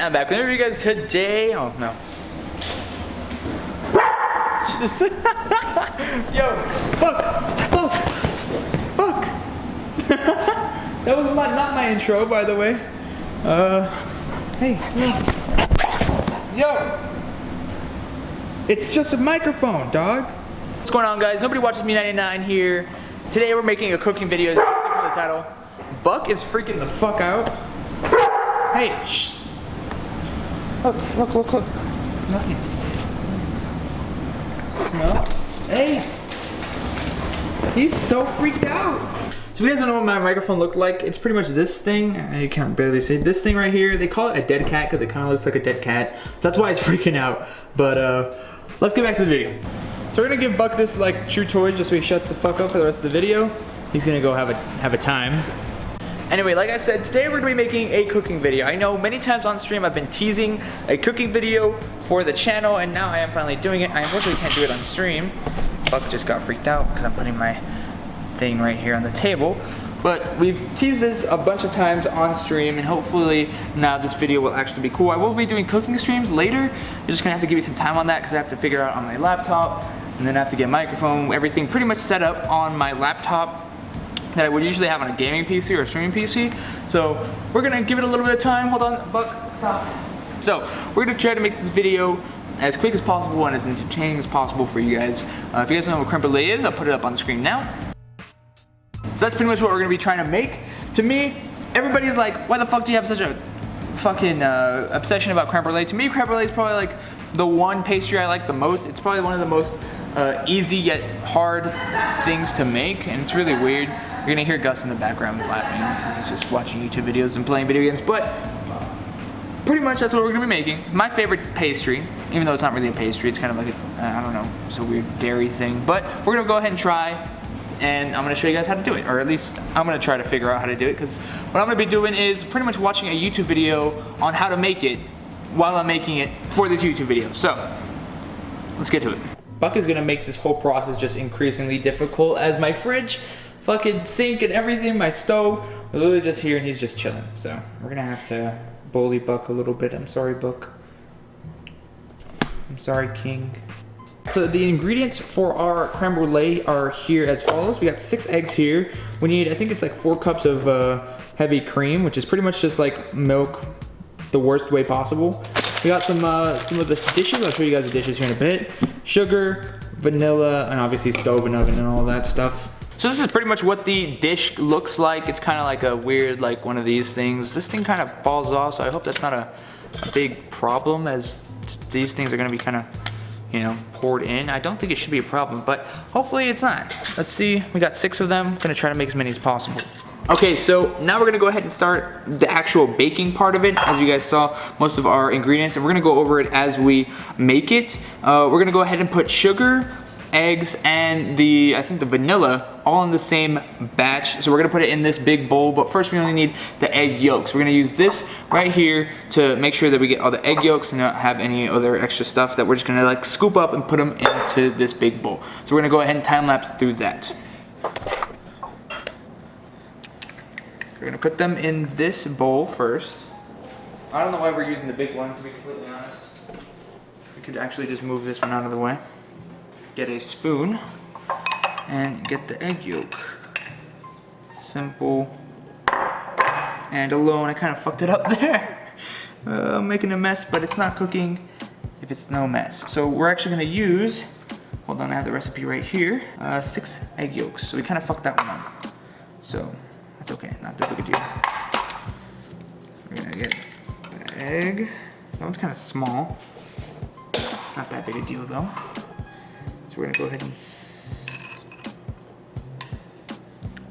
I'm back with you guys today. Oh no. Yo, Buck. That was not my intro, by the way. Hey, smell. Yo, it's just a microphone, dog. What's going on, guys? Nobody watches me 99 here. Today we're making a cooking video. As you can see from the title. Buck is freaking the fuck out. Hey, shh. Look. It's nothing. Smell? Hey. He's so freaked out. So if you guys don't know what my microphone looked like, it's pretty much this thing. You can't barely see this thing right here. They call it a dead cat because it kind of looks like a dead cat. So that's why it's freaking out. But let's get back to the video. So we're gonna give Buck this like chew toy just so he shuts the fuck up for the rest of the video. He's gonna go have a time. Anyway, like I said, today we're gonna be making a cooking video. I know many times on stream I've been teasing a cooking video for the channel, and now I am finally doing it. I unfortunately can't do it on stream. Buck just got freaked out because I'm putting my thing right here on the table. But we've teased this a bunch of times on stream, and hopefully now this video will actually be cool. I will be doing cooking streams later. You're just gonna have to give me some time on that because I have to figure out on my laptop, and then I have to get a microphone, everything pretty much set up on my laptop that I would usually have on a gaming PC or a streaming PC. So we're gonna give it a little bit of time. Hold on, Buck, stop. So we're gonna try to make this video as quick as possible and as entertaining as possible for you guys. If you guys don't know what crème brûlée is, I'll put it up on the screen now. So that's pretty much what we're gonna be trying to make. To me, everybody's like, why the fuck do you have such a fucking obsession about crème brûlée? To me, crème brûlée is probably like the one pastry I like the most. It's probably one of the most easy yet hard things to make, and it's really weird. You're gonna hear Gus in the background laughing because he's just watching YouTube videos and playing video games, but pretty much that's what we're gonna be making. My favorite pastry, even though it's not really a pastry, it's kind of like a, I don't know, it's a weird dairy thing, but we're gonna go ahead and try, and I'm gonna show you guys how to do it, or at least I'm gonna try to figure out how to do it, because what I'm gonna be doing is pretty much watching a YouTube video on how to make it while I'm making it for this YouTube video. So, let's get to it. Buck is gonna make this whole process just increasingly difficult as my fridge, fucking sink and everything, my stove, are literally just here and he's just chilling. So we're gonna have to bully Buck a little bit. I'm sorry, Buck. I'm sorry, King. So the ingredients for our crème brûlée are here as follows. We got 6 eggs here. We need, I think it's like 4 cups of heavy cream, which is pretty much just like milk the worst way possible. We got some of the dishes. I'll show you guys the dishes here in a bit. Sugar, vanilla, and obviously stove and oven and all that stuff. So this is pretty much what the dish looks like. It's kind of like a weird, like one of these things. This thing kind of falls off, so I hope that's not a big problem, as these things are gonna be kind of, you know, poured in. I don't think it should be a problem, but hopefully it's not. Let's see, we got 6 of them. I'm gonna try to make as many as possible. Okay, so now we're gonna go ahead and start the actual baking part of it. As you guys saw, most of our ingredients, and we're gonna go over it as we make it. We're gonna go ahead and put sugar, eggs, and I think the vanilla all in the same batch. So we're gonna put it in this big bowl, but first we only need the egg yolks. We're gonna use this right here to make sure that we get all the egg yolks and not have any other extra stuff that we're just gonna like scoop up and put them into this big bowl. So we're gonna go ahead and time lapse through that. We're gonna put them in this bowl first. I don't know why we're using the big one, to be completely honest. We could actually just move this one out of the way. Get a spoon and get the egg yolk. Simple and alone. I kind of fucked it up there. I'm making a mess, but it's not cooking if it's no mess. So we're actually gonna use, hold on, I have the recipe right here, 6 egg yolks. So we kind of fucked that one up. So that's okay, not that big a deal. We're gonna get the egg. That one's kind of small. Not that big a deal though. So we're gonna go ahead and,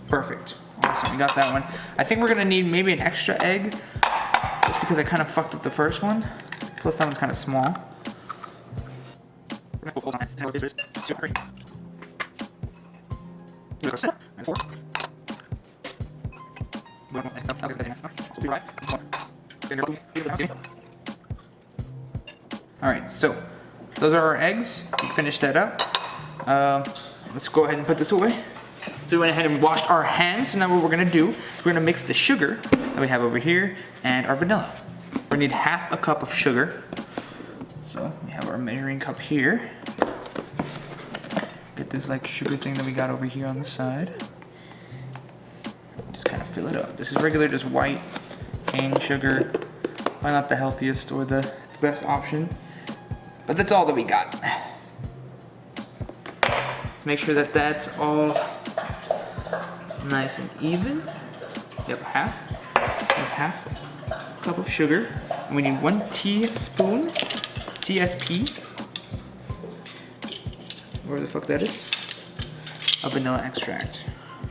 perfect. Awesome, we got that one. I think we're gonna need maybe an extra egg, just because I kind of fucked up the first one. Plus that one's kind of small. Alright, so those are our eggs. We finished that up. Let's go ahead and put this away. So we went ahead and washed our hands. So now what we're gonna do, we're gonna mix the sugar that we have over here and our vanilla. we need half a cup of sugar. So we have our measuring cup here. Get this like sugar thing that we got over here on the side. Just kind of fill it up. This is regular, just white cane sugar. Probably not the healthiest or the best option, but that's all that we got. Make sure that that's all nice and even. Yep, half cup of sugar. And we need 1 teaspoon, TSP, where the fuck that is, of vanilla extract.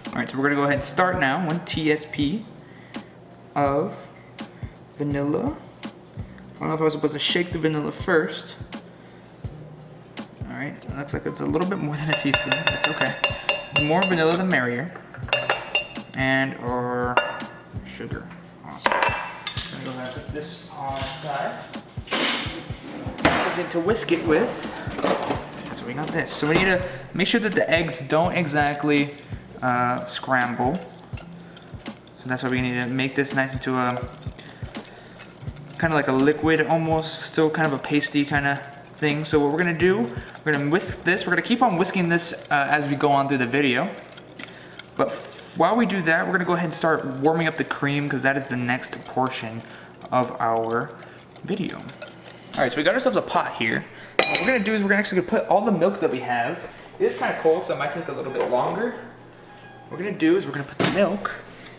All right, so we're gonna go ahead and start now. 1 TSP of vanilla. I don't know if I was supposed to shake the vanilla first. All right, it looks like it's a little bit more than a teaspoon. That's okay. The more vanilla, the merrier. And our sugar. Awesome. I'm gonna go ahead and put this on the side. Something to whisk it with. So we got this. So we need to make sure that the eggs don't exactly scramble. So that's why we need to make this nice into a kind of like a liquid, almost still kind of a pasty kind of thing. So what we're gonna do, we're gonna whisk this. We're gonna keep on whisking this as we go on through the video. But while we do that, we're gonna go ahead and start warming up the cream because that is the next portion of our video. All right, so we got ourselves a pot here. What we're gonna do is we're actually gonna put all the milk that we have. It is kind of cold, so it might take a little bit longer. What we're gonna do is we're gonna put the milk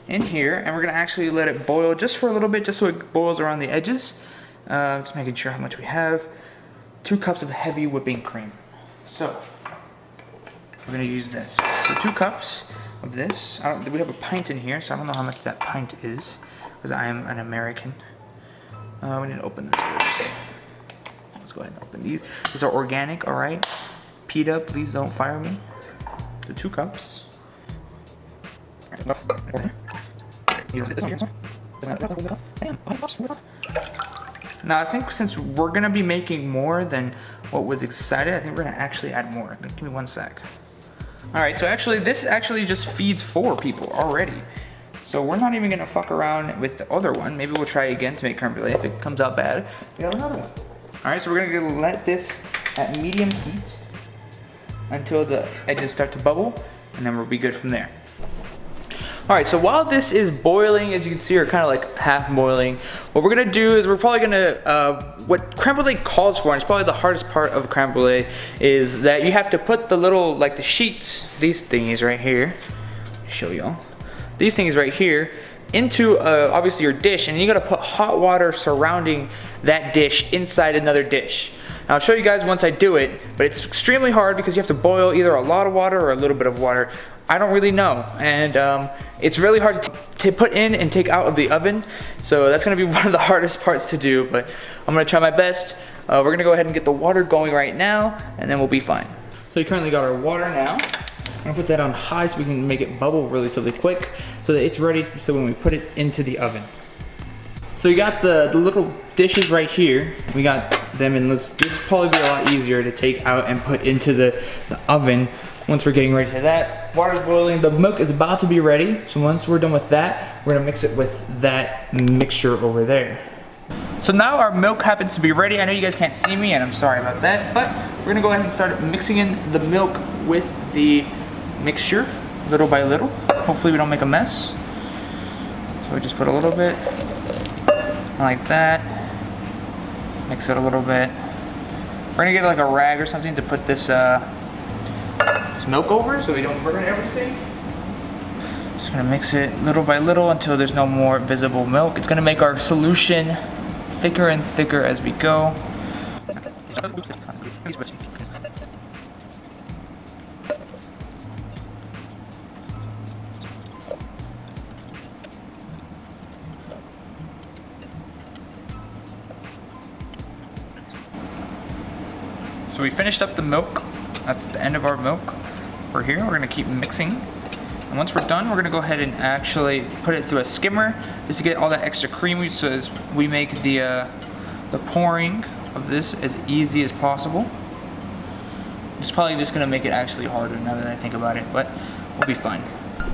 in here and we're gonna actually let it boil just for a little bit, just so it boils around the edges. Just making sure how much we have. 2 cups of heavy whipping cream. So we're gonna use this. So 2 cups of this. We have a pint in here, so I don't know how much that pint is because I am an American. We need to open this first. Let's go ahead and open these. These are organic, all right? PETA, please don't fire me. So 2 cups. Now I think since we're gonna be making more than what was excited, I think we're gonna actually add more. Give me 1 sec. All right, so actually this actually just feeds 4 people already. So we're not even gonna fuck around with the other one. Maybe we'll try again to make crème brûlée. If it comes out bad, we have another one. All right, so we're gonna let this at medium heat until the edges start to bubble, and then we'll be good from there. All right, so while this is boiling, as you can see, or kind of like half boiling, what we're gonna do is we're probably gonna, what crème brûlée calls for, and it's probably the hardest part of crème brûlée, is that you have to put the little, like the sheets, these thingies right here, show y'all, these things right here, into obviously your dish, and you gotta put hot water surrounding that dish inside another dish. Now, I'll show you guys once I do it, but it's extremely hard because you have to boil either a lot of water or a little bit of water. I don't really know, and it's really hard to put in and take out of the oven, so that's gonna be one of the hardest parts to do, but I'm gonna try my best. We're gonna go ahead and get the water going right now, and then we'll be fine. So we currently got our water now. I'm gonna put that on high so we can make it bubble relatively quick, so that it's ready so when we put it into the oven. So we got the little dishes right here. We got them in this will probably be a lot easier to take out and put into the oven. Once we're getting ready to that, water's boiling, the milk is about to be ready. So once we're done with that, we're gonna mix it with that mixture over there. So now our milk happens to be ready. I know you guys can't see me and I'm sorry about that, but we're gonna go ahead and start mixing in the milk with the mixture, little by little. Hopefully we don't make a mess. So we just put a little bit, like that. Mix it a little bit. We're gonna get like a rag or something to put this milk over so we don't burn everything. Just gonna mix it little by little until there's no more visible milk. It's gonna make our solution thicker and thicker as we go. So we finished up the milk. That's the end of our milk for here. We're gonna keep mixing. And once we're done, we're gonna go ahead and actually put it through a skimmer just to get all that extra creamy, so as we make the pouring of this as easy as possible. It's probably just gonna make it actually harder now that I think about it, but we'll be fine.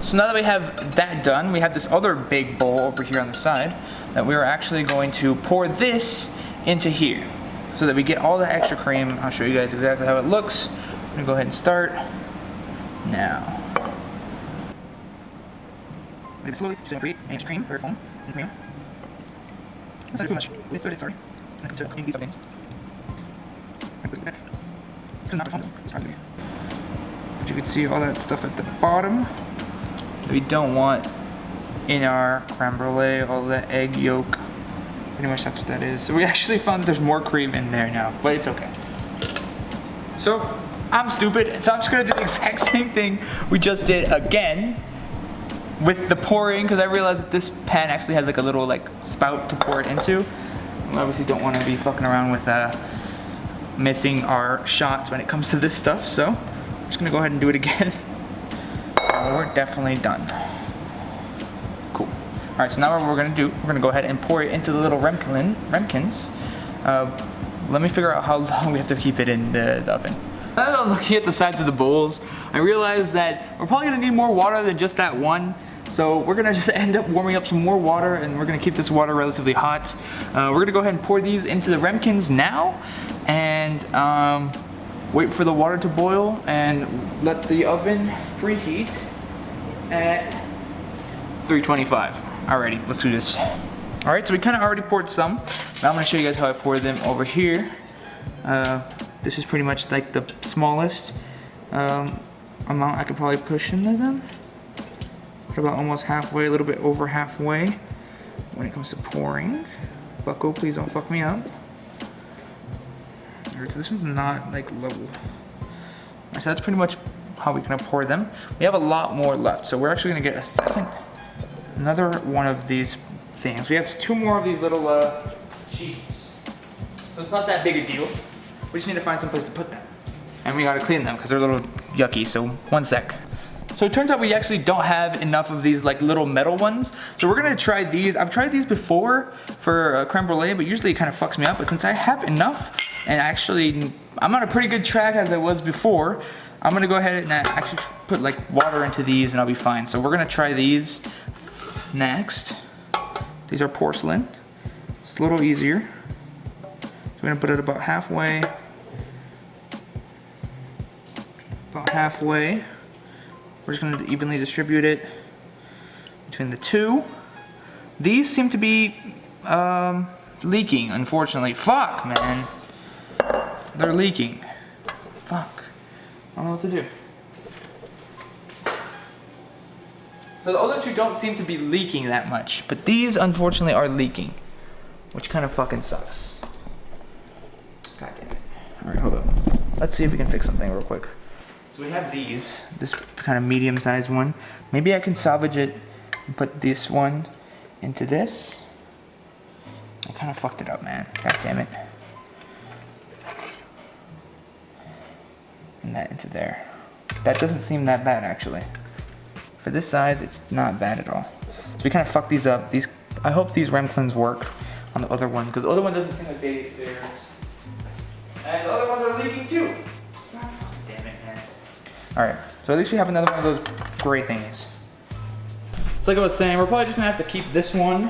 So now that we have that done, we have this other big bowl over here on the side. that we are actually going to pour this into here so that we get all the extra cream. I'll show you guys exactly how it looks. I'm gonna go ahead and start now. Slowly, just gonna create extra cream, very foam, and cream. That's not too much. It's sorry. I need to clean these up things. It's not foam. It's hard to do. But you can see all that stuff at the bottom that we don't want in our creme brulee, all that egg yolk. Pretty much that's what that is. So we actually found that there's more cream in there now, but it's okay. So I'm stupid, so I'm just gonna do the exact same thing we just did again with the pouring, because I realized that this pan actually has like a little like spout to pour it into. We obviously don't want to be fucking around with missing our shots when it comes to this stuff, so I'm just gonna go ahead and do it again. We're definitely done. Cool. All right, so now what we're gonna do, we're gonna go ahead and pour it into the little ramequins. Let me figure out how long we have to keep it in the oven. Now that I'm looking at the sides of the bowls, I realized that we're probably gonna need more water than just that one. So we're gonna just end up warming up some more water, and we're gonna keep this water relatively hot. We're gonna go ahead and pour these into the ramequins now, and wait for the water to boil and let the oven preheat at 325. Alrighty, let's do this. Alright, so we kind of already poured some. Now I'm going to show you guys how I pour them over here. This is pretty much like the smallest amount I could probably push into them. Put about almost halfway, a little bit over halfway when it comes to pouring. Bucko, please don't fuck me up. Alright, so this one's not like level. So that's pretty much how we're gonna pour them. We have a lot more left, so we're actually gonna get another one of these things. We have 2 more of these little sheets. So it's not that big a deal. We just need to find some place to put them. And we gotta clean them because they're a little yucky, so one sec. So it turns out we actually don't have enough of these like little metal ones. So we're gonna try these. I've tried these before for creme brulee, but usually it kind of fucks me up. But since I have enough, and actually I'm on a pretty good track as I was before, I'm gonna go ahead and actually put like water into these and I'll be fine. So we're gonna try these next. These are porcelain. It's a little easier. So we're gonna put it about halfway. About halfway. We're just gonna evenly distribute it between the 2. These seem to be leaking, unfortunately. Fuck, man. They're leaking. Fuck. I don't know what to do. So the other 2 don't seem to be leaking that much, but these unfortunately are leaking, which kind of fucking sucks. God damn it. Alright, hold up. Let's see if we can fix something real quick. So we have these, this kind of medium-sized one. Maybe I can salvage it and put this one into this. I kind of fucked it up, man. God damn it. And that into there. That doesn't seem that bad, actually. For this size, it's not bad at all. So we kind of fucked these up. These, I hope these ramequins work on the other one, because the other one doesn't seem like they're. And the other ones are leaking too. God damn it, man. Alright, so at least we have another one of those gray thingies. So like I was saying, we're probably just gonna have to keep this one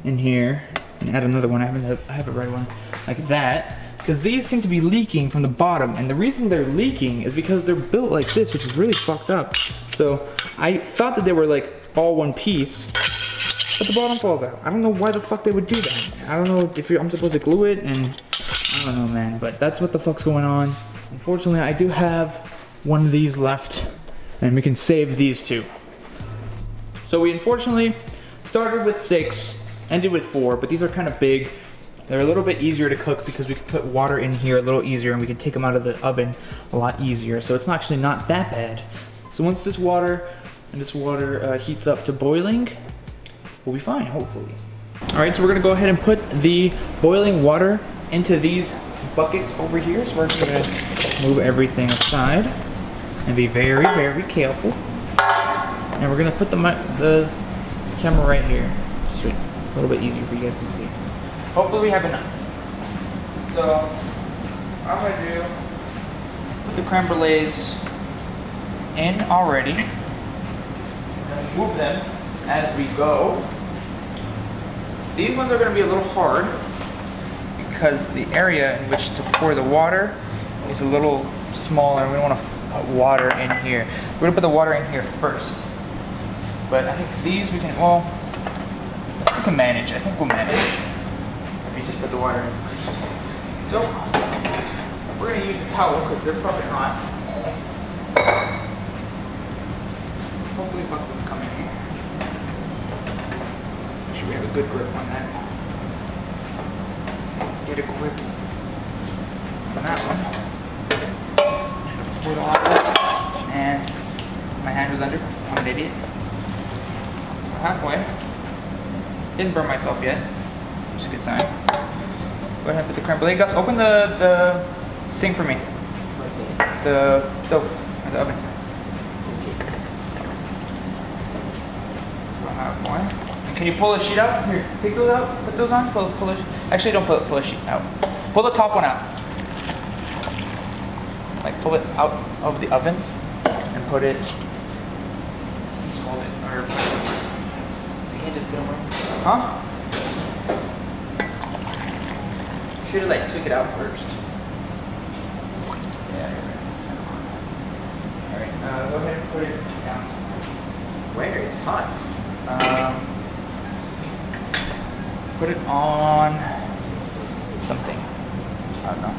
in here and add another one. I have a right one like that, because these seem to be leaking from the bottom, and the reason they're leaking is because they're built like this, which is really fucked up. So I thought that they were like all one piece, but the bottom falls out. I don't know why the fuck they would do that. I don't know if I'm supposed to glue it, and I don't know, man, but that's what the fuck's going on. Unfortunately, I do have one of these left, and we can save these 2. So we unfortunately started with 6, ended with 4, but these are kind of big. They're a little bit easier to cook because we can put water in here a little easier, and we can take them out of the oven a lot easier. So it's actually not that bad. So once this water heats up to boiling, we'll be fine, hopefully. All right, so we're gonna go ahead and put the boiling water into these buckets over here. So we're just gonna move everything aside and be very, very careful. And we're gonna put the camera right here, just a little bit easier for you guys to see. Hopefully we have enough. So what I'm gonna do, put the creme brulees in already, and move them as we go. These ones are gonna be a little hard because the area in which to pour the water is a little smaller. We don't wanna put water in here. We're gonna put the water in here first. But I think these we can, well, we can manage. I think we'll manage if you just put the water in first. So, we're gonna use a towel because they're fucking hot. Hopefully Buck doesn't come in here. Make sure we have a good grip on that. Get a grip on that one. Just gonna pour the water. And my hand was under. I'm an idiot. We're halfway. Didn't burn myself yet, which is a good sign. Go ahead and put the crème brûlée. Gus, open the thing for me. The stove, or the oven. About halfway. And can you pull the sheet out? Here, take those out, put those on, pull the actually don't pull the sheet out. Pull the top one out. Like pull it out of the oven and put it, just hold it, or put it over. You can't just put it over. Huh? Should have like took it out first. Yeah, you're right. Alright, go ahead and put it down. Where? It's hot. Put it on something. I don't know.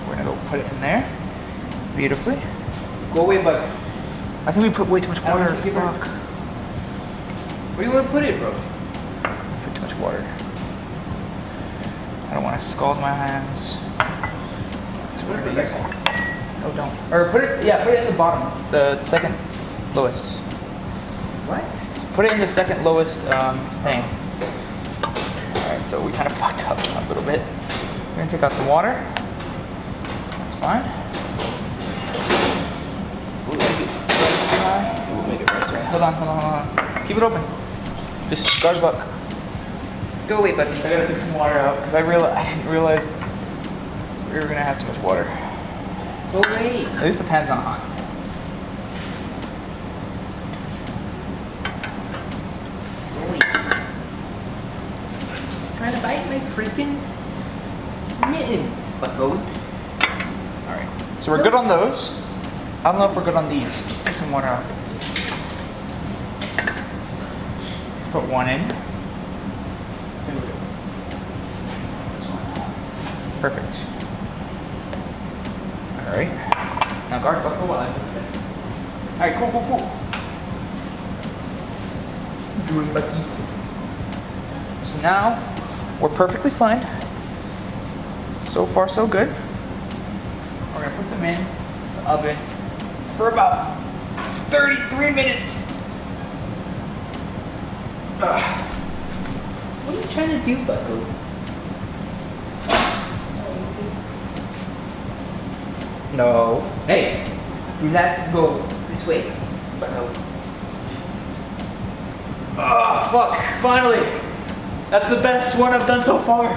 We're gonna go put it in there. Beautifully. Go away, bud. I think we put way too much water. Fuck. Where do you want to put it, bro? Put too much water. I don't want to scald my hands. Oh, don't. Or put it, yeah, put it in the bottom. The second lowest. What? Put it in the second lowest thing. Alright, so we kind of fucked up a little bit. We're going to take out some water. That's fine. We'll make it rest right. Hold on. Keep it open. Just guard Buck. Go away, buddy. I gotta take some water out because I didn't realize we were gonna have too much water. Go away. At least the pan's not hot. Go away. Trying to bite my freaking mittens, Bucko. Alright. So we're good on those. I don't know if we're good on these. Let's take some water out. Let's put one in. Perfect. Alright. Now guard Bucko while I put it in. Alright, cool. Doing Bucky. So now we're perfectly fine. So far so good. We're gonna put them in the oven for about 33 minutes. What are you trying to do, Bucko? No. Hey, do not go this way. Bucko. Oh, fuck. Finally. That's the best one I've done so far.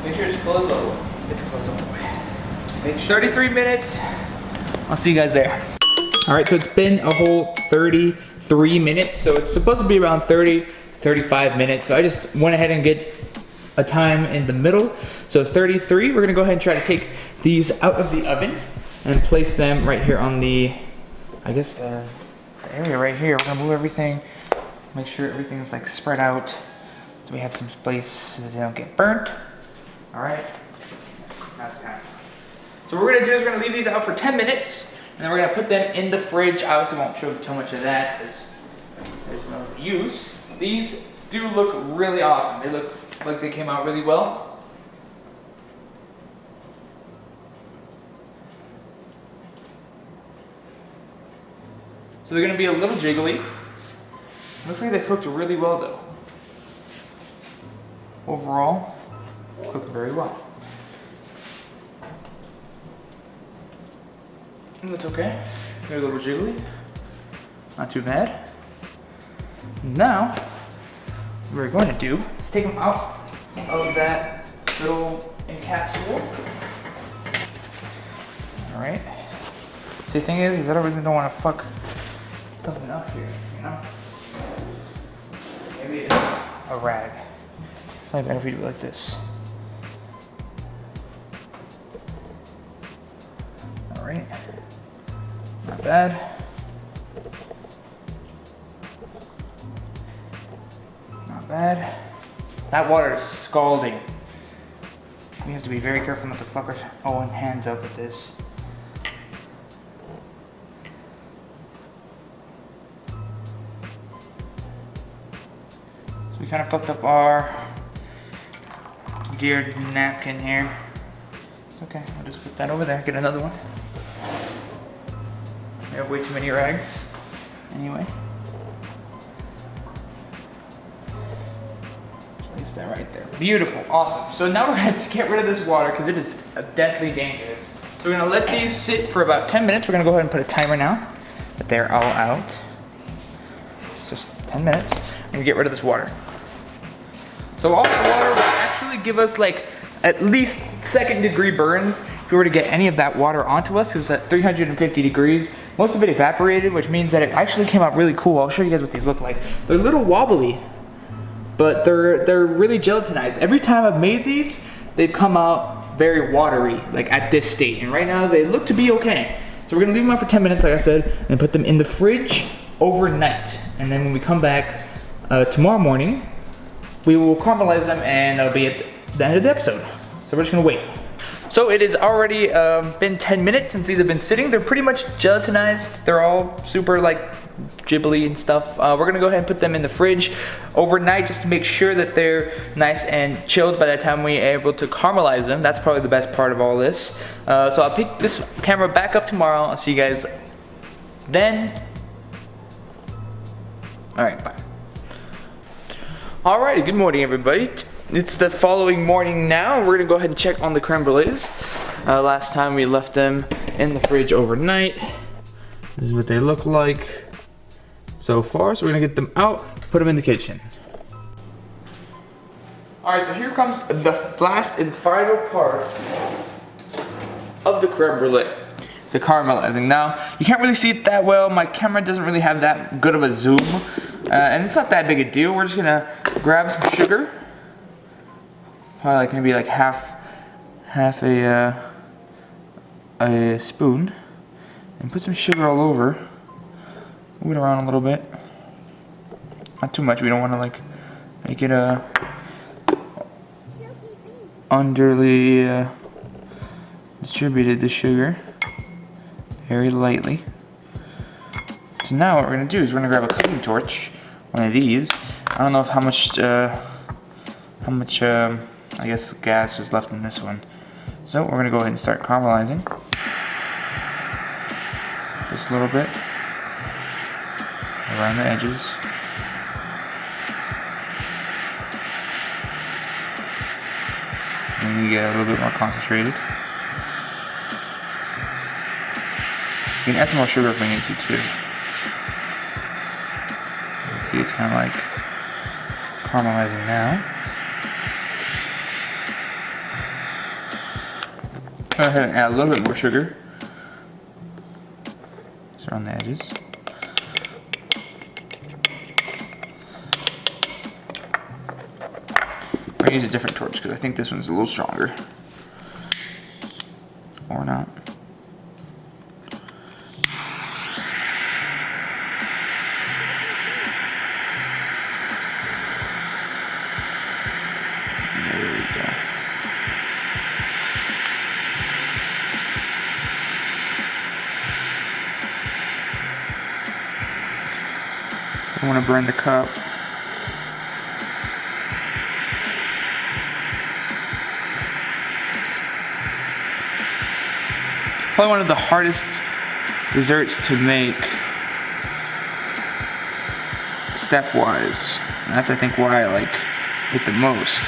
Make sure it's closed all the way. It's closed all the way. Make sure. 33 minutes. I'll see you guys there. All right, so it's been a whole 33 minutes. So it's supposed to be around 30, 35 minutes. So I just went ahead and get a time in the middle. So 33, we're gonna go ahead and try to take these out of the oven and place them right here on the, I guess the area right here. We're gonna move everything, make sure everything's like spread out so we have some space so that they don't get burnt. All right, now it's time. So what we're gonna do is we're gonna leave these out for 10 minutes and then we're gonna put them in the fridge. I obviously won't show too much of that because there's no use. These do look really awesome. They look like they came out really well. So they're gonna be a little jiggly. Looks like they cooked really well though. Overall, cooked very well. And that's okay. They're a little jiggly. Not too bad. Now, what we're going to do is take them out of that little encapsule. All right. So the thing is I don't really don't want to fuck something up here, you know? Maybe maybe a rag. It's probably better if we do it like this. All right, not bad. Not bad. That water is scalding. We have to be very careful not to fuck our own hands up with this. So we kind of fucked up our geared napkin here. It's okay, I'll just put that over there, get another one. We have way too many rags. Anyway. Place that right there. Beautiful, awesome. So now we're gonna get rid of this water because it is deathly dangerous. So we're gonna let these sit for about 10 minutes. We're gonna go ahead and put a timer now. But they're all out. So just 10 minutes. I'm gonna get rid of this water. So all the water will actually give us like at least 2nd-degree burns if we were to get any of that water onto us, because it's at 350 degrees. Most of it evaporated, which means that it actually came out really cool. I'll show you guys what these look like. They're a little wobbly, but they're really gelatinized. Every time I've made these, they've come out very watery, like at this state. And right now they look to be okay. So we're gonna leave them out for 10 minutes, like I said, and put them in the fridge overnight. And then when we come back tomorrow morning, we will caramelize them, and that'll be at the end of the episode. So we're just gonna wait. So it has already been 10 minutes since these have been sitting. They're pretty much gelatinized. They're all super like jibbly and stuff. We're gonna go ahead and put them in the fridge overnight just to make sure that they're nice and chilled by the time we're able to caramelize them. That's probably the best part of all this. So I'll pick this camera back up tomorrow. I'll see you guys then. All right, bye. Alrighty, good morning everybody. It's the following morning now. We're gonna go ahead and check on the creme brulees. Last time we left them in the fridge overnight. This is what they look like so far. So we're gonna get them out, put them in the kitchen. Alright, so here comes the last and final part of the creme brulee. The caramelizing. Now, you can't really see it that well. My camera doesn't really have that good of a zoom. And it's not that big a deal. We're just gonna grab some sugar. Probably like maybe like half a spoon, and put some sugar all over. Move it around a little bit. Not too much. We don't want to like make it underly distributed the sugar. Very lightly. So now what we're gonna do is we're gonna grab a cooking torch, one of these. I don't know if how much I guess gas is left in this one. So we're gonna go ahead and start caramelizing. Just a little bit around the edges. And you get a little bit more concentrated. You can add some more sugar if we need to too. See, it's kind of like caramelizing now. Go ahead and add a little bit more sugar. Just around the edges. We're going to use a different torch because I think this one's a little stronger. Or not. I don't want to burn the cup. Probably one of the hardest desserts to make stepwise. And that's I think why I like it the most.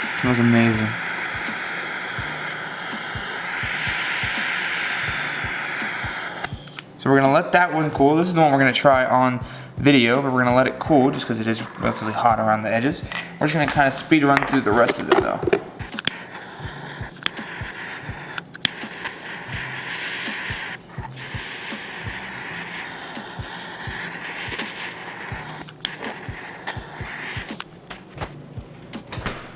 It smells amazing. So we're gonna let that one cool. This is the one we're gonna try on video, but we're gonna let it cool just because it is relatively hot around the edges. We're just gonna kind of speed run through the rest of it though.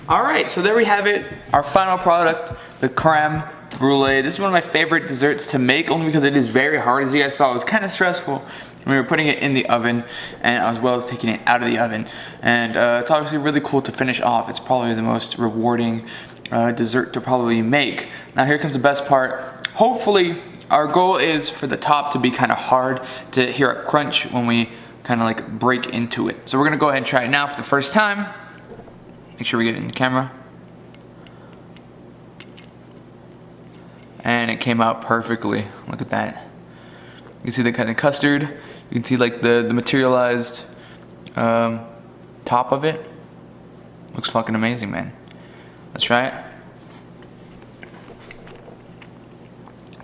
Alright, so there we have it. Our final product, the Crème Brûlée. This is one of my favorite desserts to make, only because it is very hard. As you guys saw, it was kind of stressful when we were putting it in the oven, and as well as taking it out of the oven. And it's obviously really cool to finish off. It's probably the most rewarding dessert to probably make. Now here comes the best part. Hopefully, our goal is for the top to be kind of hard, to hear a crunch when we kind of like break into it. So we're gonna go ahead and try it now for the first time. Make sure we get it in the camera. And it came out perfectly. Look at that. You can see the kind of custard. You can see like the materialized top of it. Looks fucking amazing, man. Let's try it.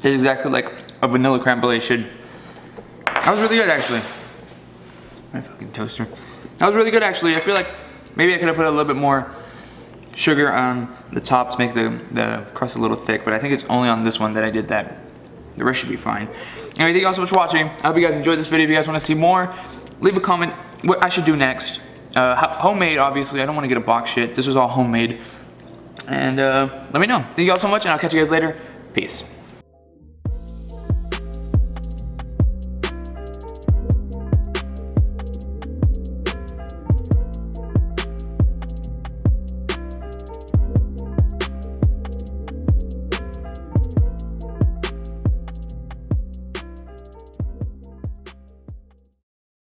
Tastes exactly like a vanilla crème brûlée should. That was really good, actually. My fucking toaster. That was really good, actually. I feel like maybe I could have put a little bit more sugar on the top to make the crust a little thick, but I think it's only on this one that I did that. The rest should be fine. Anyway, thank you all so much for watching. I hope you guys enjoyed this video. If you guys want to see more, leave a comment what I should do next. Homemade, obviously. I don't want to get a box shit. This was all homemade. And let me know. Thank you all so much, and I'll catch you guys later. Peace.